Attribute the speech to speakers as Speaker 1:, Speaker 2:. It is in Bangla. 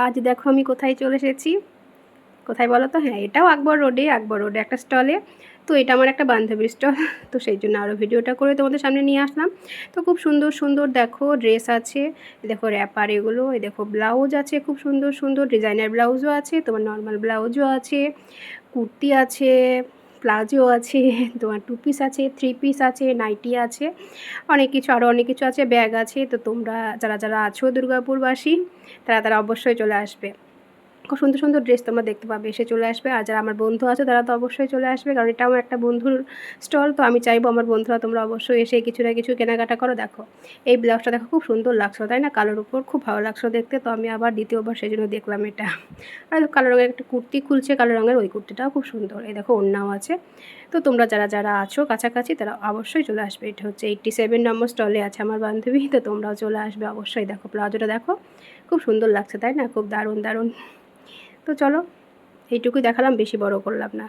Speaker 1: আজ দেখো আমি কোথায় চলে এসেছি, কোথায় বলো তো? হ্যাঁ, এটাও আকবর রোডে একটা স্টলে। তো এটা আমার একটা বান্ধবীর স্টল। তো সেই জন্য আরও ভিডিওটা করে তোমাদের সামনে নিয়ে আসলাম। তো খুব সুন্দর সুন্দর দেখো ড্রেস আছে, দেখো র্যাপার এগুলো, এই দেখো ব্লাউজ আছে, খুব সুন্দর সুন্দর ডিজাইনার ব্লাউজও আছে, তোমার নর্মাল ব্লাউজও আছে, কুর্তি আছে, প্লাজো আছে, তোমার টু পিস আছে, থ্রি পিস আছে, নাইটি আছে, অনেক কিছু, আরও অনেক কিছু আছে, ব্যাগ আছে। তো তোমরা যারা যারা আছো দুর্গাপুরবাসী, তারা তারা অবশ্যই চলে আসবে। খুব সুন্দর সুন্দর ড্রেস তোমরা দেখতে পাবে, এসে চলে আসবে। আর যারা আমার বন্ধু আছে তারা তো অবশ্যই চলে আসবে, কারণ এটা আমার একটা বন্ধুর স্টল। তো আমি চাইবো আমার বন্ধুরা তোমরা অবশ্যই এসে কিছু না কিছু কেনাকাটা করো। দেখো এই ব্লাউজটা দেখো, খুব সুন্দর লাগছো তাই না? কালোর উপর খুব ভালো লাগছো দেখতে। তো আমি আবার দ্বিতীয়বার সেই জন্য দেখলাম এটা। আর কালো রঙের একটা কুর্তি খুলছে, কালো রঙের, ওই কুর্তিটাও খুব সুন্দর। এই দেখো ওড়নাও আছে। তো তোমরা যারা যারা আছো কাছাকাছি তারা অবশ্যই চলে আসবে। এটা হচ্ছে 87 নম্বর স্টলে আছে আমার বান্ধবী। তো তোমরাও চলে আসবে অবশ্যই। দেখো প্লাজোটা দেখো, খুব সুন্দর লাগছে তাই না? খুব দারুণ দারুণ। তো চলো, এইটুকুই দেখালাম, বেশি বড় করলাম না।